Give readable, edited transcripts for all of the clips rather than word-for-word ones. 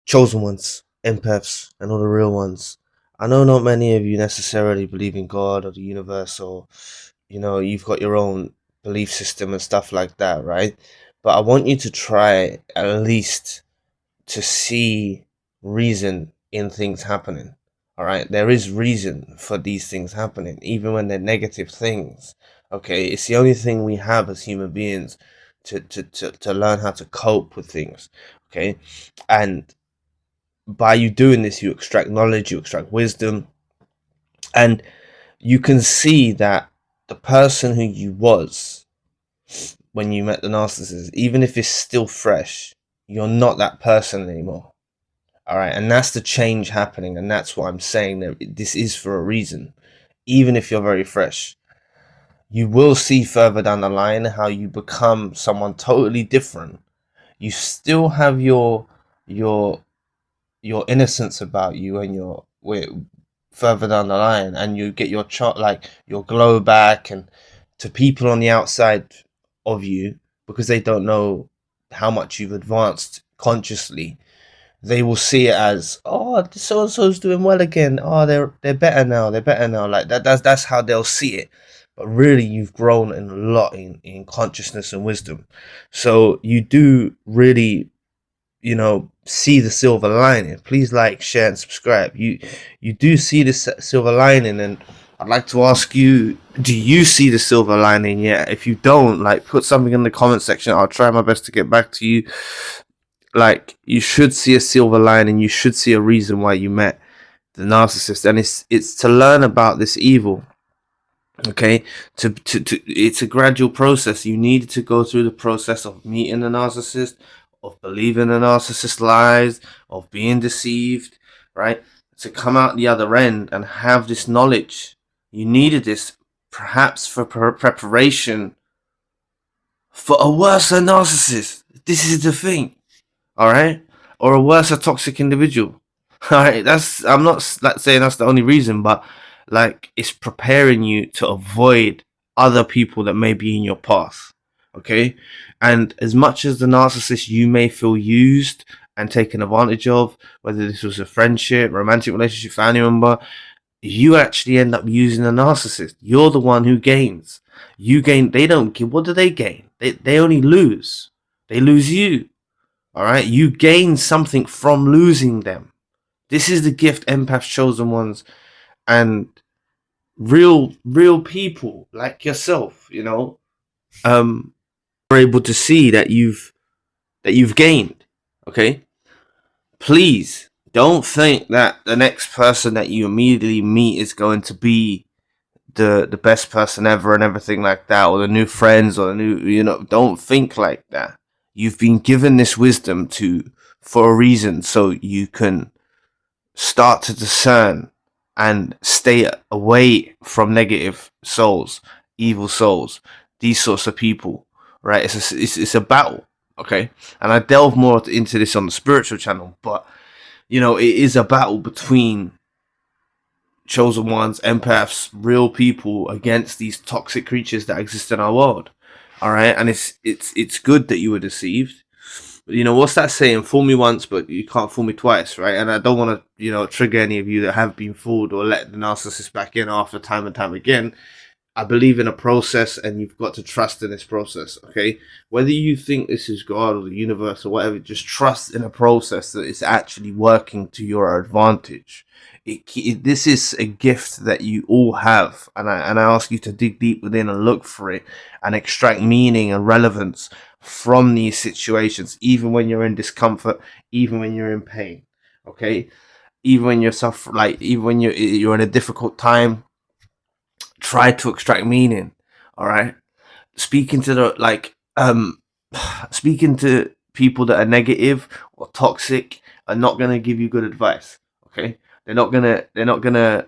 chosen ones, empaths, and all the real ones. I know not many of you necessarily believe in God or the universe, or you've got your own belief system and stuff like that, right? But I want you to try at least to see reason in things happening. All right, there is reason for these things happening, even when they're negative things. Okay, it's the only thing we have as human beings to learn how to cope with things. Okay, and by you doing this, you extract knowledge, you extract wisdom, and you can see that the person who you was when you met the narcissist, even if it's still fresh, you're not that person anymore. All right, and that's the change happening, and that's what I'm saying, that this is for a reason. Even if you're very fresh, you will see further down the line how you become someone totally different. You still have your innocence about you, and your further down the line, and you get your like your glow back, and to people on the outside of you, because they don't know how much you've advanced consciously, they will see it as, oh, so and so's doing well again. Oh, they're better now. They're better now. Like that's how they'll see it. But really, you've grown a lot in consciousness and wisdom. So you do really, see the silver lining. Please like, share, and subscribe. You do see the silver lining, and I'd like to ask you, do you see the silver lining yet? If you don't, like, put something in the comment section. I'll try my best to get back to you. Like, you should see a silver lining. You should see a reason why you met the narcissist, and it's to learn about this evil. Okay, it's a gradual process. You need to go through the process of meeting the narcissist, of believing the narcissist lies, of being deceived, right? To come out the other end and have this knowledge. You needed this perhaps for preparation for a worse narcissist. This is the thing. All right, or a worse, a toxic individual. All right, I'm not saying that's the only reason, but like, it's preparing you to avoid other people that may be in your path. Okay, and as much as the narcissist, you may feel used and taken advantage of, whether this was a friendship, romantic relationship, family member, you actually end up using the narcissist. You're the one who gains. You gain. They don't give. What do they gain? They only lose. They lose you. All right, you gain something from losing them. This is the gift empaths, chosen ones, and real people like yourself, are able to see that you've gained. Okay, please don't think that the next person that you immediately meet is going to be the best person ever and everything like that, or the new friends, or the new, don't think like that. You've been given this wisdom for a reason, so you can start to discern and stay away from negative souls, evil souls, these sorts of people, right? It's a battle, okay? And I delve more into this on the spiritual channel, but it is a battle between chosen ones, empaths, real people, against these toxic creatures that exist in our world. All right, and it's good that you were deceived. What's that saying? Fool me once, but you can't fool me twice, right? And I don't want to, trigger any of you that have been fooled or let the narcissist back in after time and time again. I believe in a process, and you've got to trust in this process, okay? Whether you think this is God or the universe or whatever, just trust in a process that is actually working to your advantage. This is a gift that you all have, and I ask you to dig deep within and look for it and extract meaning and relevance from these situations, even when you're in discomfort, even when you're in pain, okay? Even when you're suffering, like, even when you're in a difficult time, try to extract meaning. All right, speaking to people that are negative or toxic are not going to give you good advice. Okay, they're not gonna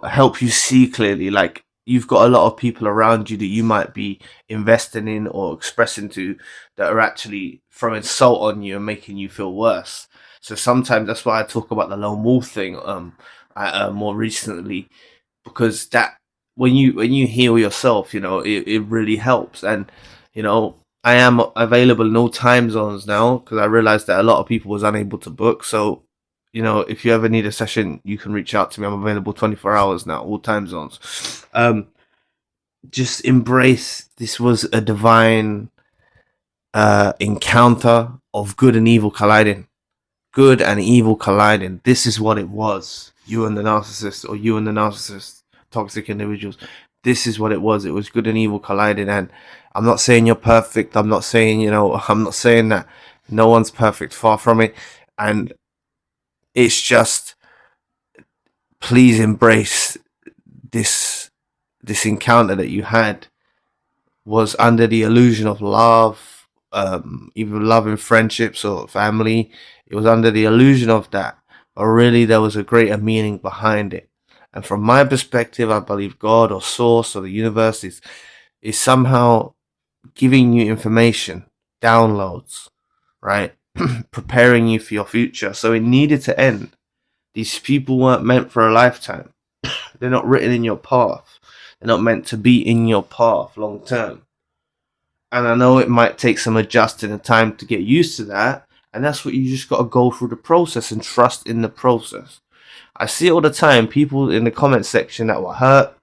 help you see clearly. Like, you've got a lot of people around you that you might be investing in or expressing to that are actually throwing salt on you and making you feel worse. So sometimes that's why I talk about the lone wolf thing more recently, because that when you heal yourself, it really helps. And I am available in all time zones now, because I realized that a lot of people was unable to book. So, you know, if you ever need a session, you can reach out to me. I'm available 24 hours now, all time zones. Just embrace this was a divine encounter of good and evil colliding. Good and evil colliding. This is what it was. You and the narcissist, or you and the narcissist, toxic individuals. This is what it was. It was good and evil colliding. And I'm not saying you're perfect. I'm not saying, you know, I'm not saying that no one's perfect. Far from it. And it's just, please embrace this encounter that you had was under the illusion of love, even love in friendships or family. It was under the illusion of that, but really there was a greater meaning behind it. And from my perspective, I believe God or Source or the universe is somehow giving you information, downloads, right? Preparing you for your future. So it needed to end. These people weren't meant for a lifetime. They're not written in your path. They're not meant to be in your path long term. And I know it might take some adjusting and time to get used to that. And that's what you just got to go through the process and trust in the process. I see it all the time. People in the comment section that were hurt,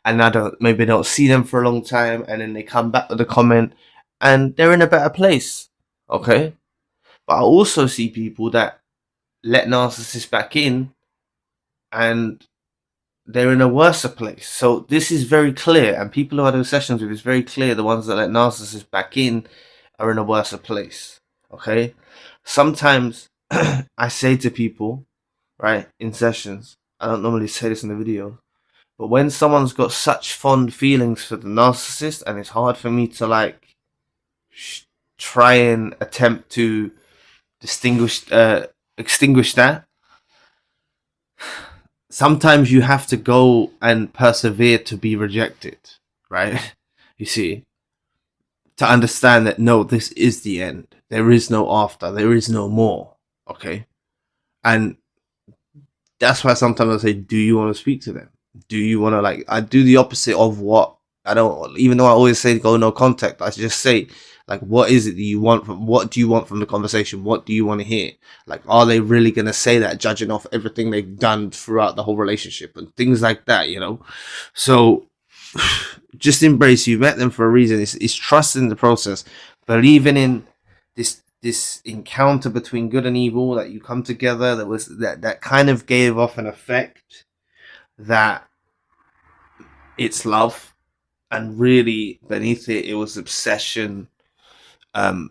and maybe don't see them for a long time, and then they come back to the comment and they're in a better place. Okay? But I also see people that let narcissists back in and they're in a worse place. So this is very clear, and people who I do sessions with, it's very clear the ones that let narcissists back in are in a worse place. Okay? Sometimes I say to people, right, in sessions, I don't normally say this in the video, but when someone's got such fond feelings for the narcissist, and it's hard for me to like try and attempt to extinguish that, sometimes you have to go and persevere to be rejected, right? You see, to understand that no, this is the end. There is no after. There is no more. Okay? And that's why sometimes I say, do you want to speak to them? Do you want to, like, I do the opposite of what I don't, even though I always say go no contact, I just say, like, what is it that you want from, what do you want from the conversation? What do you want to hear? Like, are they really going to say that, judging off everything they've done throughout the whole relationship and things like that, you know? So just embrace, you met them for a reason. It's trusting the process, believing in this encounter between good and evil, that you come together, that kind of gave off an effect that it's love, and really beneath it, it was obsession,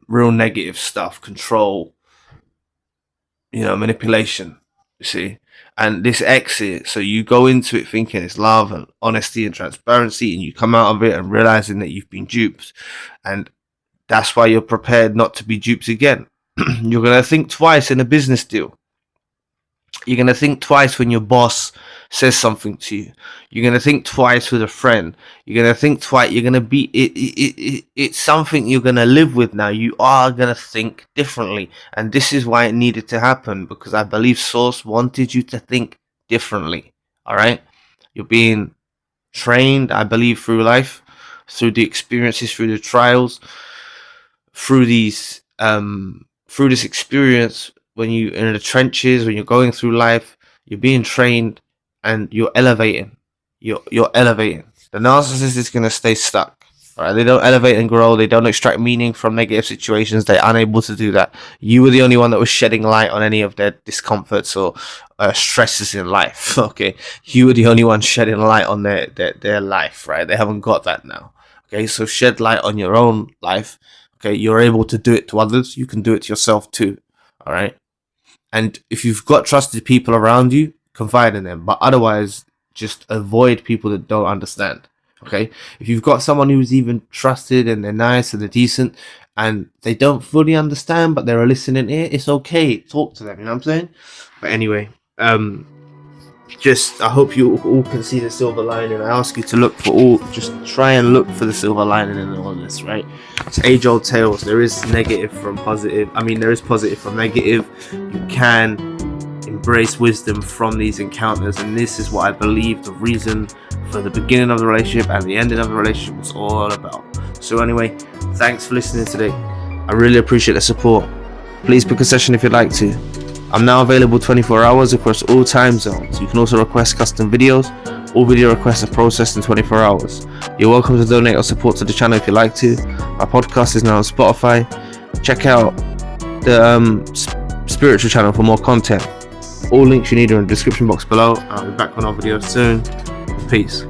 real negative stuff, control, you know, manipulation, you see. And this exit, so you go into it thinking it's love and honesty and transparency, and you come out of it and realizing that you've been duped. And that's why you're prepared not to be duped again. You're going to think twice in a business deal. You're going to think twice when your boss says something to you. You're going to think twice with a friend. You're going to think twice. You're going to be, it's something you're going to live with now. You are going to think differently. And this is why it needed to happen, because I believe Source wanted you to think differently. All right? You're being trained, I believe, through life, through the experiences, through the trials, through these, through this experience. When you're in the trenches, when you're going through life, you're being trained and you're elevating. You're elevating. The narcissist is going to stay stuck. All right? They don't elevate and grow. They don't extract meaning from negative situations. They're unable to do that. You were the only one that was shedding light on any of their discomforts or stresses in life. Okay, you were the only one shedding light on their life. Right? They haven't got that now. Okay, so shed light on your own life. Okay, you're able to do it to others. You can do it to yourself too. All right. And if you've got trusted people around you, confide in them. But otherwise, just avoid people that don't understand. Okay? If you've got someone who's even trusted and they're nice and they're decent and they don't fully understand, but they're a listening ear, it's okay. Talk to them. You know what I'm saying? But anyway, just I hope you all can see the silver lining. I ask you to look for just try and look for the silver lining in all this, right? It's age-old tales. There is negative from positive. I mean, there is positive from negative. You can embrace wisdom from these encounters, and this is what I believe the reason for the beginning of the relationship and the ending of the relationship was all about. So anyway, Thanks for listening today. I really appreciate the support. Please book a session if you'd like to. I'm now available 24 hours across all time zones. You can also request custom videos. All video requests are processed in 24 hours. You're welcome to donate or support to the channel if you'd like to. My podcast is now on Spotify. Check out the spiritual channel for more content. All links you need are in the description box below. I'll be back on our videos soon. Peace.